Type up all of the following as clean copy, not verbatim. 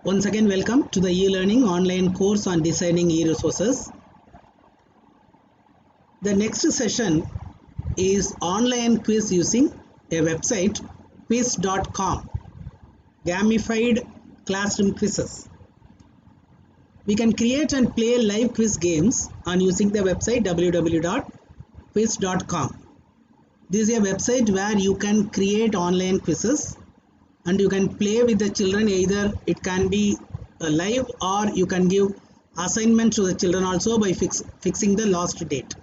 Once again, welcome to the e-learning online course on designing e-resources. The next session is online quiz using a website, quiz.com, gamified classroom quizzes. We can create and play live quiz games on using the website www.quiz.com. This is a website where you can create online quizzes and you can play with the children. Either it can be live or you can give assignment to the children also by fixing the last date.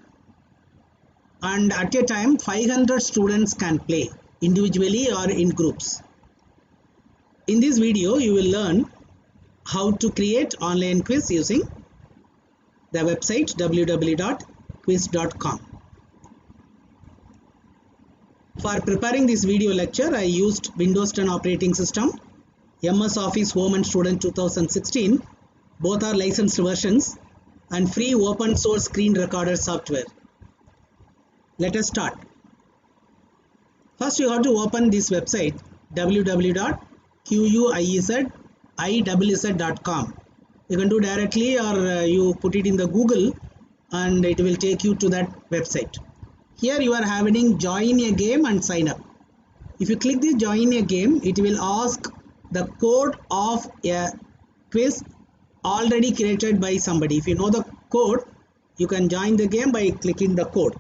And at a time 500 students can play individually or in groups. In this video you will learn how to create online quiz using the website www.quiz.com. For preparing this video lecture, I used Windows 10 operating system, MS Office Home and Student 2016, both are licensed versions, and free open source screen recorder software. Let us start. First you have to open this website www.quiz.com. You can do directly or you put it in the Google and it will take you to that website. Here you are having join a game and sign up. If you click this join a game, it will ask the code of a quiz already created by somebody. If you know the code, you can join the game by clicking the code.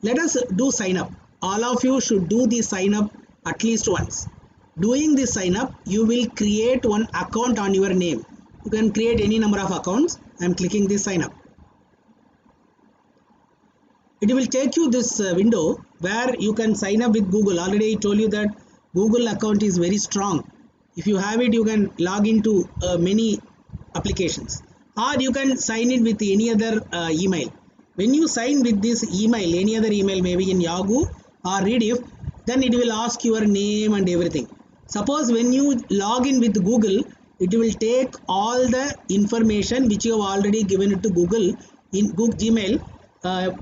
Let us do sign up. All of you should do the sign up at least once. Doing the sign up, you will create one account on your name. You can create any number of accounts. I am clicking this sign up. It will take you this window where you can sign up with Google. Already I told you that Google account is very strong. If you have it, you can log into many applications, or you can sign in with any other email. When you sign with this email, any other email, maybe in Yahoo or Rediff, then it will ask your name and everything. Suppose when you log in with Google, it will take all the information which you have already given it to Google in Google Gmail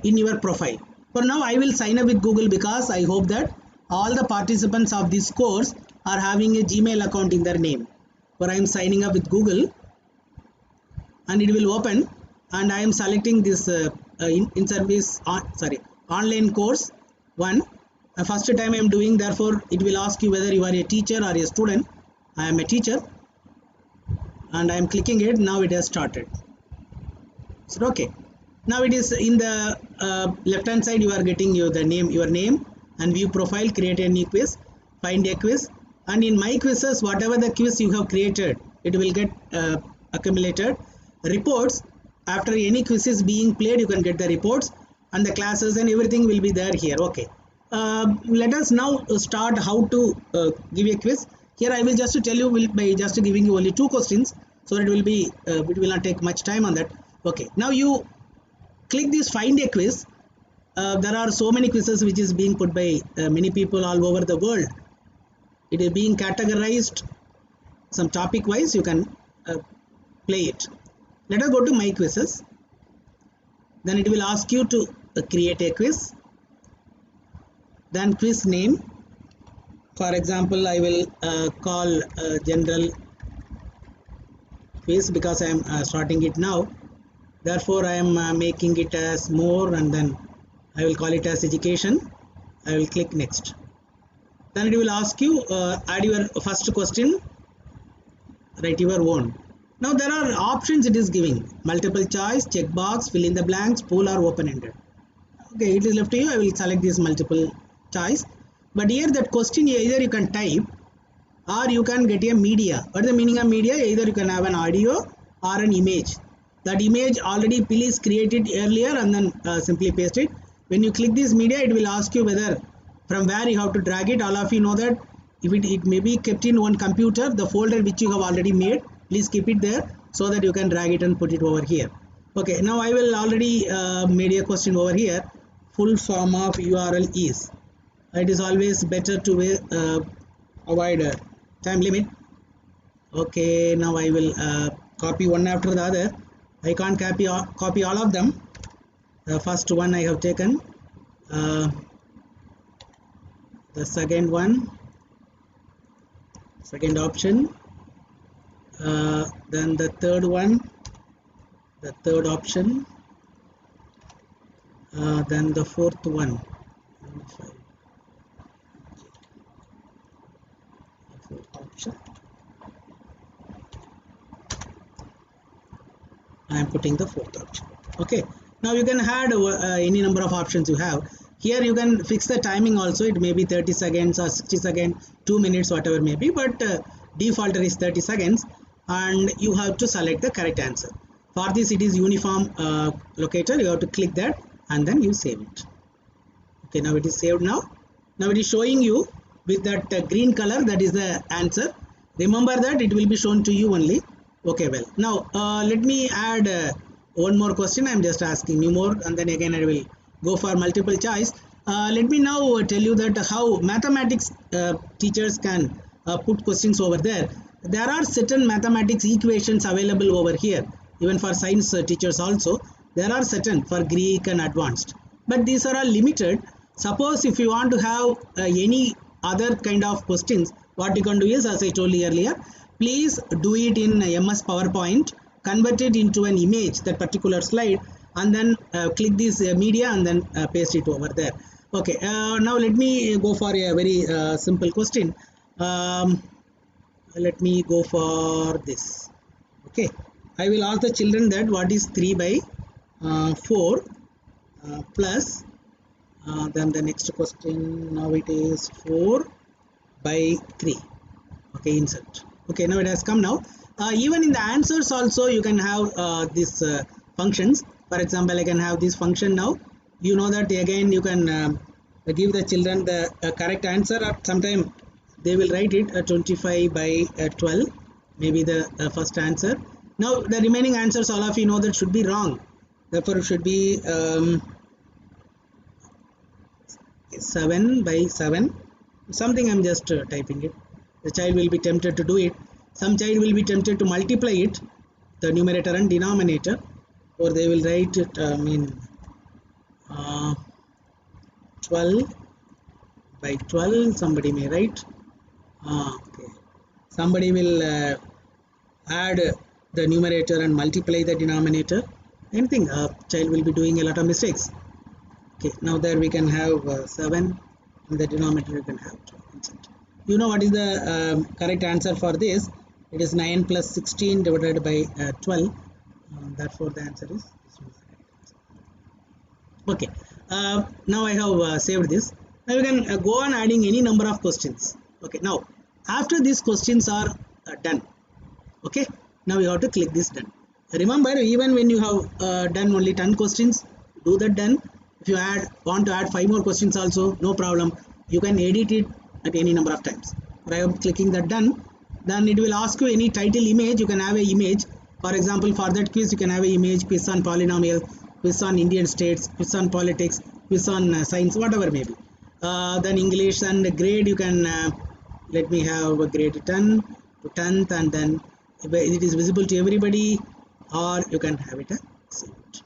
in your profile. For now I will sign up with Google because I hope that all the participants of this course are having a Gmail account in their name. For I am signing up with Google and it will open, and I am selecting this online course 1. First time I am doing, therefore it will ask you whether you are a teacher or a student. I am a teacher and I am clicking it. Now it has started. So okay. Now it is in the left hand side, you are getting your name and view profile, create a new quiz, find a quiz, and in my quizzes, whatever the quiz you have created, it will get accumulated. Reports, after any quiz is being played, you can get the reports and the classes and everything will be there here. Okay. Let us now start how to give a quiz. Here I will just tell you by just giving you only 2 questions, so that it will not take much time on that. Okay. Now you click this find a quiz. There are so many quizzes which is being put by many people all over the world. It is being categorized some topic wise. You can play it. Let us go to my quizzes. Then it will ask you to create a quiz. Then quiz name. For example, I will call general quiz because I am starting it now. Therefore, I am making it as more, and then I will call it as education. I will click next. Then it will ask you add your first question, write your own. Now there are options it is giving: multiple choice, checkbox, fill in the blanks, pool or open-ended. Okay, it is left to you. I will select this multiple choice. But here that question either you can type or you can get a media. What is the meaning of media? Either you can have an audio or an image. That image already please created earlier and then simply paste it. When you click this media, it will ask you whether from where you have to drag it. All of you know that if it may be kept in one computer, the folder which you have already made, please keep it there so that you can drag it and put it over here. Okay, now I will already made a question over here. Full form of URL is. It is always better to avoid time limit. Okay, now I will copy one after the other. I can't copy all of them. The first one I have taken, the second one, second option, Then the third one, the third option, then the fourth one, the fourth option. I am putting the fourth option. Okay, now you can add any number of options you have. Here you can fix the timing also. It may be 30 seconds or 60 seconds, 2 minutes, whatever may be, but defaulter is 30 seconds, and you have to select the correct answer. For this, it is uniform locator. You have to click that and then you save it. Okay, now it is saved. Now it is showing you with that green color. That is the answer. Remember that it will be shown to you only. Okay, well, now let me add one more question. I am just asking you more, and then again I will go for multiple choice. Let me now tell you that how mathematics teachers can put questions over there. There are certain mathematics equations available over here, even for science teachers also. There are certain for Greek and advanced, but these are all limited. Suppose if you want to have any other kind of questions, what you can do is, as I told you earlier, please do it in MS PowerPoint, convert it into an image, that particular slide, and then click this media and then paste it over there. Okay, now let me go for a very simple question. Let me go for this. Okay, I will ask the children that what is 3 by 4 plus then the next question. Now it is 4 by 3. Okay, insert. Okay, now it has come now. Even in the answers also you can have these functions. For example, I can have this function now. You know that again you can give the children the correct answer, or sometime they will write it 25 by 12, maybe the first answer. Now the remaining answers, all of you know that should be wrong. Therefore it should be 7 by 7. Something I'm just typing it. The child will be tempted to do it. Some child will be tempted to multiply it, the numerator and denominator, or they will write it 12 by 12. Somebody may write. Okay. Somebody will add the numerator and multiply the denominator. Anything. Child will be doing a lot of mistakes. Okay. Now there we can have 7, and the denominator you can have 12. You know what is the correct answer for this? It is 9 plus 16 divided by 12. Therefore the answer is this one. Okay, now I have saved this. Now you can go on adding any number of questions. Okay, now after these questions are done, okay, now you have to click this done. Remember, even when you have done only 10 questions, do that done. If you want to add 5 more questions also, no problem. You can edit it at any number of times. I am clicking that done. Then it will ask you any title image. You can have a image. For example, for that quiz you can have a image, quiz on polynomial, quiz on Indian states, quiz on politics, quiz on science, whatever may be. Then English and grade you can let me have a grade 10 to 10th, and then it is visible to everybody, or you can have it a saved.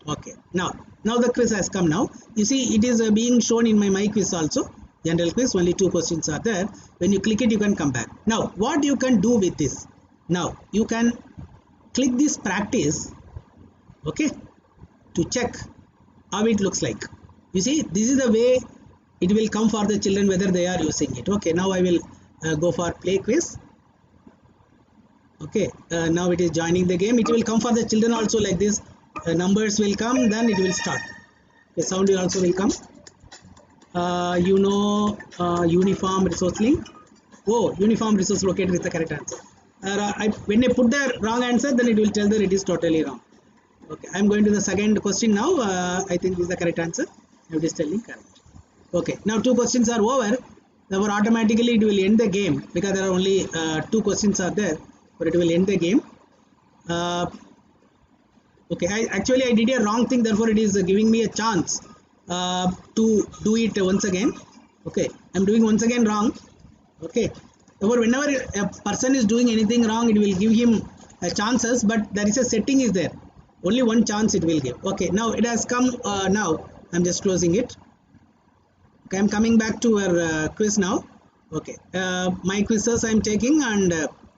Okay, now the quiz has come. Now you see it is being shown in my quiz also. General quiz, only 2 questions are there. When you click it, you can come back. Now what you can do with this, now you can click this practice, okay, to check how it looks like. You see, this is the way it will come for the children, whether they are using it. Okay, now I will go for play quiz. Okay, now it is joining the game. It will come for the children also like this. Numbers will come, then it will start. The sound also will come. Uniform resource link. Oh, uniform resource locator is the correct answer. When I put the wrong answer, then it will tell that it is totally wrong. Okay, I am going to the second question now. I think this is the correct answer. It is telling correct. Okay, now 2 questions are over. Therefore, automatically it will end the game, because there are only 2 questions are there, but it will end the game. Okay, I did a wrong thing. Therefore, it is giving me a chance to do it once again. Okay, I am doing once again wrong. Okay, therefore whenever a person is doing anything wrong, it will give him chances, but there is a setting is there. Only one chance it will give. Okay, now it has come. Now I am just closing it. Okay, I am coming back to our quiz now. Okay, my quizzes I am taking, and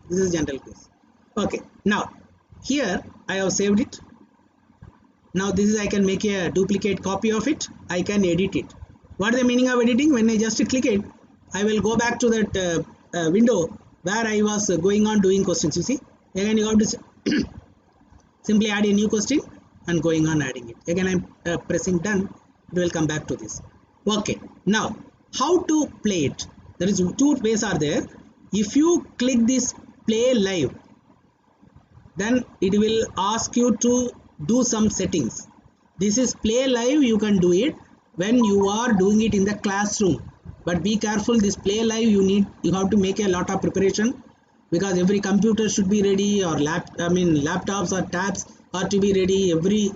This is general quiz. Okay, now here I have saved it. Now this is, I can make a duplicate copy of it. I can edit it. What is the meaning of editing? When I just click it, I will go back to that window where I was going on doing questions. You see, again you have to simply add a new question and going on adding it. Again I'm pressing done. It will come back to this. Okay, now how to play it? There is two ways are there. If you click this play live, then it will ask you to do some settings. This is play live. You can do it when you are doing it in the classroom, but be careful, this play live you have to make a lot of preparation, because every computer should be ready, or laptops or tabs are to be ready. Every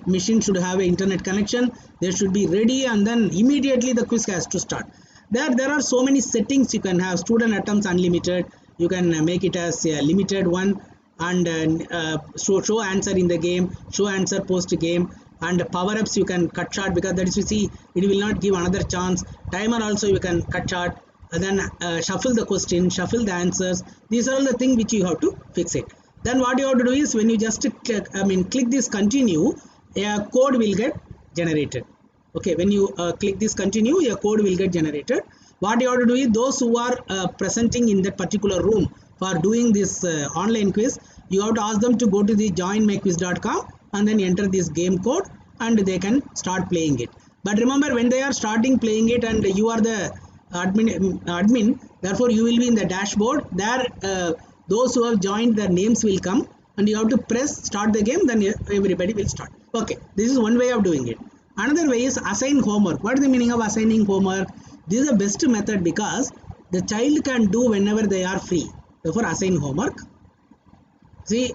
machine should have an internet connection. They should be ready, and then immediately the quiz has to start. There are so many settings you can have. Student attempts unlimited, you can make it as a limited one, and show answer in the game, show answer post game, and power-ups you can cut short, because that is, you see, it will not give another chance. Timer also you can cut short, and then shuffle the question, shuffle the answers. These are all the things which you have to fix it. Then what you have to do is, when you just click this continue, a code will get generated. Okay, when you click this continue, a code will get generated. What you have to do is, those who are presenting in that particular room for doing this online quiz, you have to ask them to go to the joinmyquiz.com and then enter this game code, and they can start playing it. But remember, when they are starting playing it and you are the admin, therefore you will be in the dashboard there. Those who have joined, their names will come, and you have to press start the game, then everybody will start. Okay, this is one way of doing it. Another way is assign homework. What is the meaning of assigning homework? This is the best method, because the child can do whenever they are free. Therefore assign homework. See,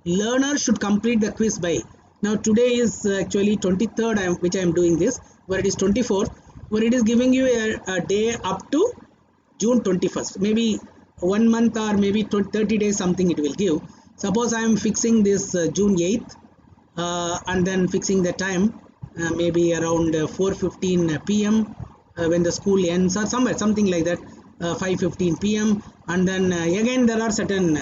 learner should complete the quiz by, now today is actually 23rd, which I am doing this, where it is 24th, where it is giving you a day up to June 21st. Maybe 1 month or maybe 30 days something it will give. Suppose I am fixing this June 8th, and then fixing the time, maybe around 4:15 p.m. When the school ends, or something like that, 5:15 p.m. And then again there are certain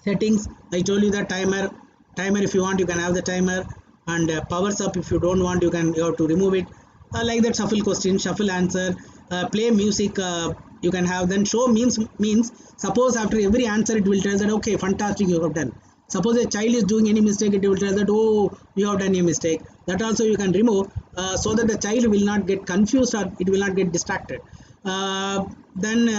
settings. I told you the timer. If you want, you can have the timer, and powers up. If you don't want, you have to remove it. Like that, shuffle question, shuffle answer, play music. You can have. Then show means suppose after every answer it will tell that, okay, fantastic, you have done. Suppose a child is doing any mistake, it will tell that, oh, you have done a mistake. That also you can remove, so that the child will not get confused, or it will not get distracted. Then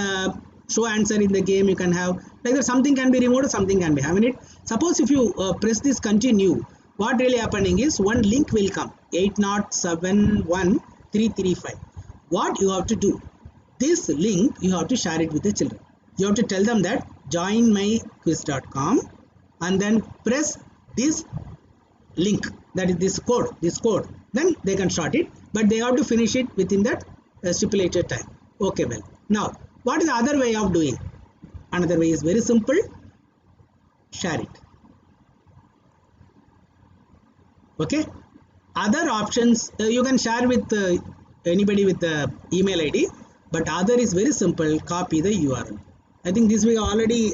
show answer in the game you can have. Like that, something can be removed, something can be having it. Suppose if you press this continue, what really happening is, one link will come, 8071335. What you have to do, this link you have to share it with the children. You have to tell them that joinmyquiz.com, and then press this link, that is this code, then they can start it, but they have to finish it within that stipulated time. Okay, well, now what is the other way of doing? Another way is very simple. Share it. Okay, other options, you can share with anybody with the email ID, but other is very simple. Copy the URL. I think this we already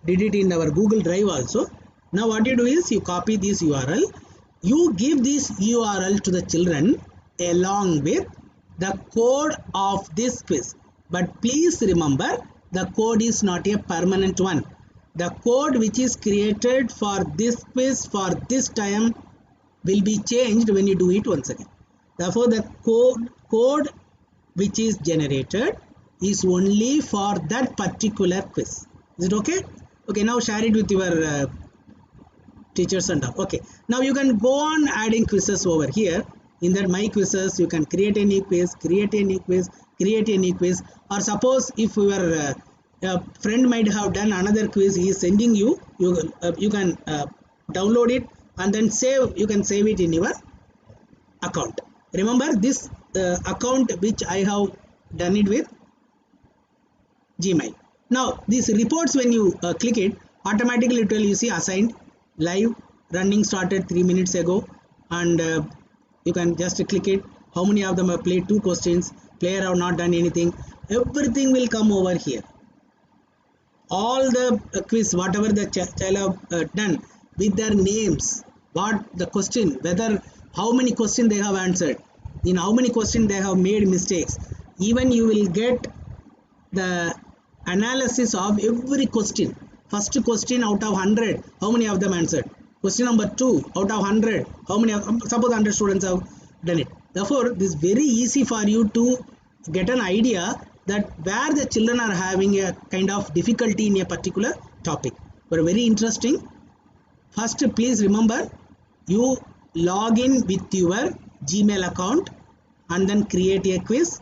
did it in our Google Drive also. Now what you do is, you copy this URL, you give this URL to the children along with the code of this quiz. But please remember, the code is not a permanent one. The code which is created for this quiz for this time will be changed when you do it once again. Therefore, the code which is generated is only for that particular quiz. Is it okay? Okay, now share it with your teachers and all. Okay, now you can go on adding quizzes over here. In that my quizzes, you can create a new quiz, or suppose if your friend might have done another quiz, he is sending you, you can download it, and then you can save it in your account. Remember this account which I have done it with Gmail. Now these reports, when you click it, automatically it will, you see, assigned, live, running, started 3 minutes ago, and you can just click it. How many of them have played 2 questions, player have not done anything, everything will come over here. all the quiz whatever the child have done with their names, what the question, whether how many questions they have answered, in how many questions they have made mistakes. Even you will get the analysis of every question. First question out of 100, how many of them answered? Question number 2 out of 100, how many of, suppose 100 students have done it. Therefore, this is very easy for you to get an idea that where the children are having a kind of difficulty in a particular topic. But very interesting. First, please remember, you log in with your Gmail account and then create a quiz.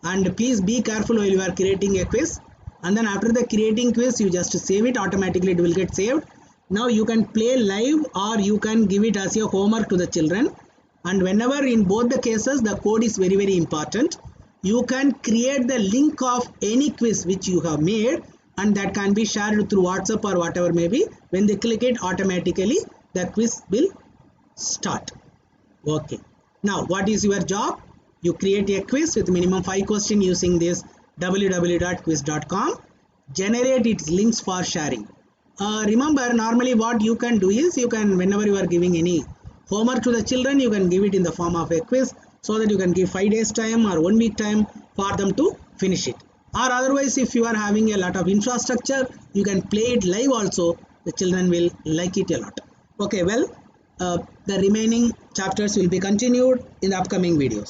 And please be careful while you are creating a quiz. And then after the creating quiz, you just save it, automatically it will get saved. Now you can play live or you can give it as a homework to the children. And whenever, in both the cases, the code is very, very important. You can create the link of any quiz which you have made, and that can be shared through WhatsApp or whatever may be. When they click it, automatically the quiz will start. Okay. Now what is your job? You create a quiz with minimum 5 questions using this www.quiz.com. Generate its links for sharing. Remember, normally what you can do is, you can, whenever you are giving any homework to the children, you can give it in the form of a quiz, so that you can give 5 days time or 1 week time for them to finish it. Or otherwise, if you are having a lot of infrastructure, you can play it live also. The children will like it a lot. Okay, well, the remaining chapters will be continued in the upcoming videos.